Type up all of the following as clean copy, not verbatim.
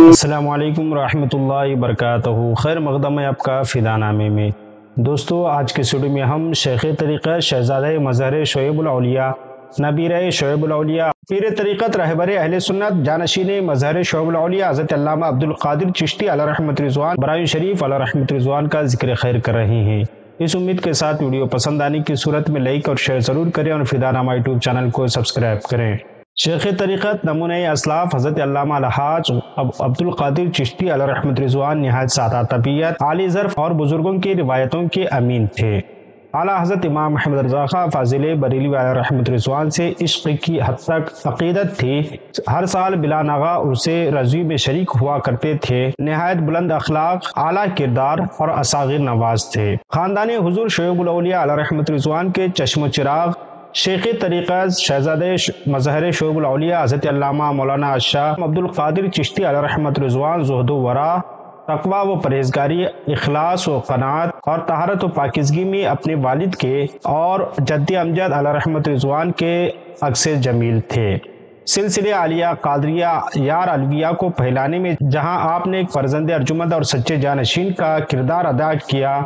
السلام علیکم ورحمۃ اللہ وبرکاتہ۔ خیر مقدم ہے آپ کا فدا نامے میں۔ دوستو آج کے ویڈیو میں ہم شیخ طریقہ شہزادہ مظہر شعیب الاولیاء نبیرہ شعیب الاولیاء پیر طریقت رہبر اہل سنت جانشین مظہر شعیب الاولیاء حضرت علامہ عبدالقادر چشتی علیہ رحمت رضوان برائے شریف علیہ رحمت رضوان کا ذکر خیر کر رہے ہیں۔ اس امید کے ساتھ ویڈیو پسند آنے کی صورت میں لائک اور شیئر ضرور کریں اور فدا نامہ یوٹیوب چینل کو سبسکرائب کریں۔ شیخ طریقت نمونہ اسلاف حضرت علامہ الحاج عبدالقادر چشتی علیہ رحمت رضوان نہایت سادہ طبیعت، عالی ظرف اور بزرگوں کی روایتوں کے امین تھے۔ اعلیٰ حضرت امام محمد رضا خان فاضل بریلوی علیہ رحمت رضوان سے عشق کی حد تک عقیدت تھی۔ ہر سال بلا نغہ اسے رضوی میں شریک ہوا کرتے تھے۔ نہایت بلند اخلاق، اعلیٰ کردار اور اصاغر نواز تھے۔ خاندان حضور شعیب الاولیاء علیہ رحمت رضوان کے چشم و چراغ شیخ طریقہ شہزادہ مظہر شعیب الاولیاء حضرت علامہ مولانا شاہ عبدالقادر چشتی علیہ رحمت رضوان زہد و ورع، تقوی و پرہیزگاری، اخلاص و قناعت اور طہارت و پاکیزگی میں اپنے والد کے اور جد امجد علیہ رحمت رضوان کے عکس جمیل تھے۔ سلسلے عالیہ قادریہ یار الویہ کو پھیلانے میں جہاں آپ نے ایک فرزند ارجمند اور سچے جانشین کا کردار ادا کیا،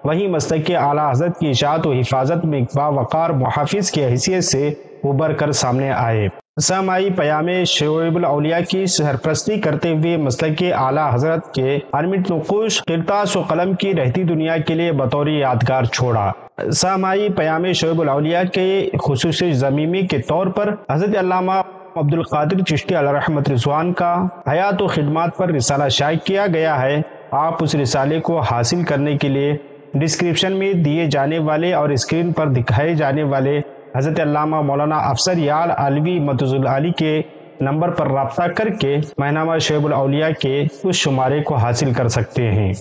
وہیں مسلک اعلیٰ حضرت کی اشاعت و حفاظت میں باوقار محافظ کی حیثیت سے ابھر کر سامنے آئے۔ سامعی پیام شعیب الاولیاء کی سرپرستی کرتے ہوئے مسلک اعلیٰ حضرت کے انمٹ نقوش کرتاس و قلم کی رہتی دنیا کے لیے بطور یادگار چھوڑا۔ سامعی پیام شعیب الاولیاء کے خصوصی ضمیمی کے طور پر حضرت علامہ عبدالقادر چشتی علیہ رحمت رضوان کا حیات و خدمات پر رسالہ شائع کیا گیا ہے۔ آپ اس رسالے کو حاصل کرنے کے لیے ڈسکرپشن میں دیے جانے والے اور اسکرین پر دکھائے جانے والے حضرت علامہ مولانا افسر یار علوی مدظ العالی کے نمبر پر رابطہ کر کے ماہنامہ شعیب الاولیاء کے اس شمارے کو حاصل کر سکتے ہیں۔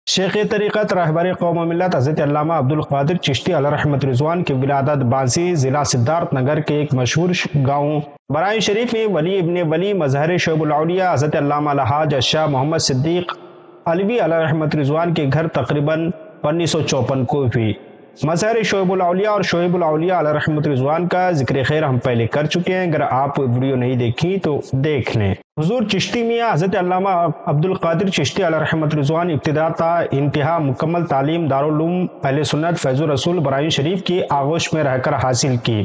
شیخ طریقت رہبر قوم و ملت حضرت علامہ عبدالقادر چشتی علیہ رحمت رضوان کی ولادت بانسی ضلع سدھارتھ نگر کے ایک مشہور گاؤں برائے شریف میں ولی ابن ولی مظہر شعیب الاولیاء حضرت علامہ الحاج شاہ محمد صدیق علوی علیہ رحمت رضوان کے گھر تقریباً 1954 کو ہوئی۔ مظہر شعیب الاولیاء اور شعیب الاولیاء علیہ رحمت رضوان کا ذکر خیر ہم پہلے کر چکے ہیں، اگر آپ ویڈیو نہیں دیکھی تو دیکھ لیں۔ حضور چشتی میاں حضرت علامہ عبدالقادر چشتی علیہ رحمت رضوان ابتدا تا انتہا مکمل تعلیم دارالعلوم اہل سنت فیض الرسول برائے شریف کی آغوش میں رہ کر حاصل کی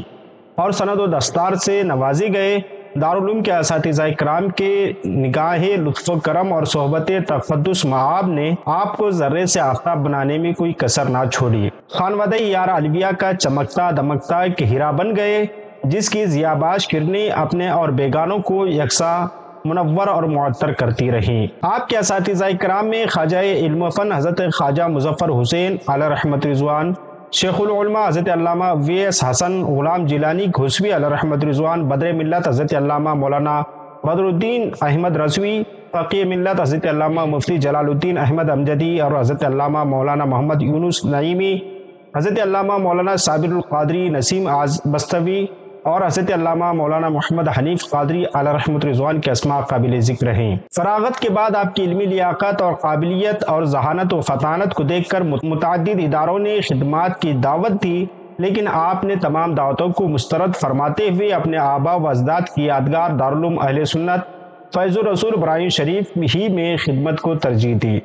اور سند و دستار سے نوازے گئے۔ دارالعلوم کے اساتذہ کرام کے نگاہ لطف و کرم اور صحبت تقدس معاب نے آپ کو ذرے سے آفتاب بنانے میں کوئی کسر نہ چھوڑی۔ خانوادہ یار علویہ کا چمکتا دمکتا ایک ہیرا بن گئے، جس کی ضیاباش کرنیں اپنے اور بیگانوں کو یکساں منور اور معطر کرتی رہیں۔ آپ کے اساتذہ کرام میں خواجہ علم و فن حضرت خواجہ مظفر حسین علیہ رحمت رضوان، شیخ العلماء حضرت علامہ ویس حسن غلام جیلانی گھوسوی علیہ رحمت رضوان، بدر ملت حضرت علامہ مولانا بدر الدین احمد رضوی، فقیہ ملت حضرت علامہ مفتی جلال الدین احمد امجدی اور حضرت علامہ مولانا محمد یونس نعیمی، حضرت علامہ مولانا صابر القادری نسیم بستوی اور حضرت علامہ مولانا محمد حنیف قادری علیہ رحمت رضوان کے اسماء قابل ذکر ہیں۔ فراغت کے بعد آپ کی علمی لیاقت اور قابلیت اور ذہانت و فطانت کو دیکھ کر متعدد اداروں نے خدمات کی دعوت دی، لیکن آپ نے تمام دعوتوں کو مسترد فرماتے ہوئے اپنے آباء و اجداد کی یادگار دارالعلوم اہل سنت فیض الرسول برائے شریف ہی میں خدمت کو ترجیح دی۔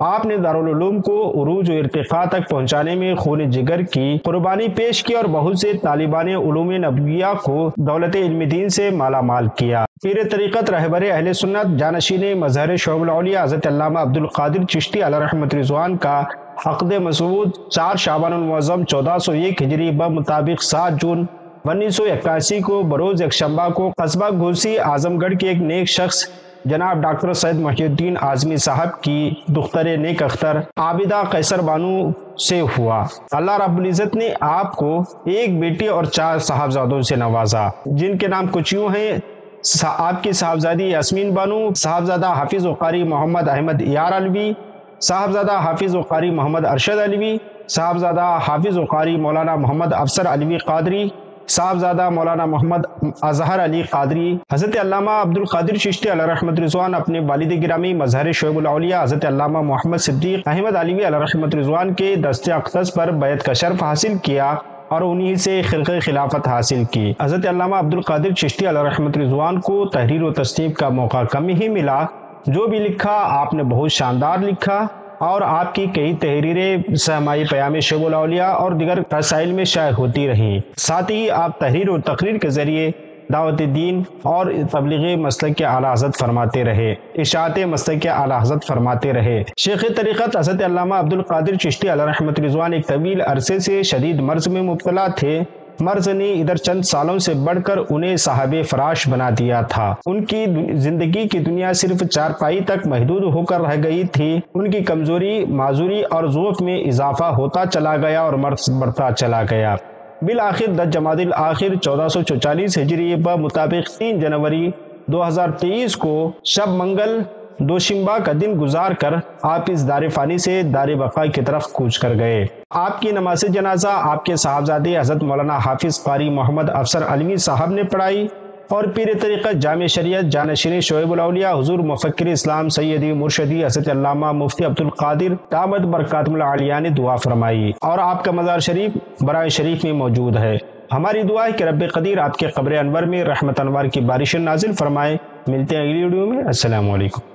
آپ نے دارالعلوم کو عروج و ارتقاء تک پہنچانے میں خون جگر کی قربانی پیش کی اور بہت سے طالبان علوم نبویہ کو دولت علم دین سے مالا مال کیا۔ پیر طریقت رہبر اہل سنت جانشین مظہر شعیب الاولیاء حضرت علامہ عبدالقادر چشتی علیہ رحمت رضوان کا عقد مسعود 4 شعبان المعظم 1401 ہجری بمطابق 7 جون 1981 کو بروز یکشنبہ کو قصبہ گھوسی اعظم گڑھ کے ایک نیک شخص جناب ڈاکٹر سید محی الدین اعظمی صاحب کی دختر نیک اختر عابدہ قیصر بانو سے ہوا۔ اللہ رب العزت نے آپ کو ایک بیٹی اور 4 صاحبزادوں سے نوازا، جن کے نام کچھ یوں ہیں: آپ کی صاحبزادی یاسمین بانو، صاحبزادہ حافظ و قاری محمد احمد یار علوی، صاحبزادہ حافظ و قاری محمد ارشد علوی، صاحبزادہ حافظ و قاری مولانا محمد افسر علوی قادری، صاحبزادہ مولانا محمد اظہر علی قادری۔ حضرت علامہ عبدالقادر چشتی علیہ رحمت رضوان اپنے والد گرامی مظہر شعیب الاولیاء حضرت علامہ محمد صدیق احمد علوی علیہ رحمت رضوان کے دست اقدس پر بیعت کا شرف حاصل کیا اور انہی سے خرقہ خلافت حاصل کی۔ حضرت علامہ عبدالقادر چشتی علیہ رحمۃ رضوان کو تحریر و تصنیف کا موقع کم ہی ملا۔ جو بھی لکھا آپ نے بہت شاندار لکھا، اور آپ کی کئی تحریریں سہمائی پیام شیخ الاولیاء اور دیگر رسائل میں شائع ہوتی رہیں۔ ساتھ ہی آپ تحریر و تقریر کے ذریعے دعوت دین اور تبلیغ مسلک کے اعلیٰ حضرت فرماتے رہے، اشاعت مسلک کے اعلیٰ حضرت فرماتے رہے۔ شیخ طریقت حضرت علامہ عبدالقادر چشتی علیہ رحمۃ رضوان ایک طویل عرصے سے شدید مرض میں مبتلا تھے۔ مرض نے ادھر چند سالوں سے بڑھ کر انہیں صاحب فراش بنا دیا تھا۔ ان کی زندگی کی دنیا صرف چارپائی تک محدود ہو کر رہ گئی تھی۔ ان کی کمزوری، معذوری اور ضعف میں اضافہ ہوتا چلا گیا اور مرض بڑھتا چلا گیا۔ بالآخر 10 جمادی الاخر 1444 ہجری بمطابق 3 جنوری 2023 کو شب منگل دوشنبہ کا دن گزار کر آپ اس دار فانی سے دار بقا کی طرف کوچ کر گئے۔ آپ کی نماز جنازہ آپ کے صاحبزادے حضرت مولانا حافظ قاری محمد افسر علوی صاحب نے پڑھائی، اور پیر طریقت جامع شریعت جانشین شعیب الاولیاء حضور مفکر اسلام سیدی مرشدی حضرت علامہ مفتی عبدالقادر دامت برکاتہم العالیہ نے دعا فرمائی، اور آپ کا مزار شریف برائے شریف میں موجود ہے۔ ہماری دعا ہے کہ رب قدیر آپ کے قبر انور میں رحمت انوار کی بارش نازل فرمائے۔ ملتے ہیں اگلی ویڈیو میں۔ السلام علیکم۔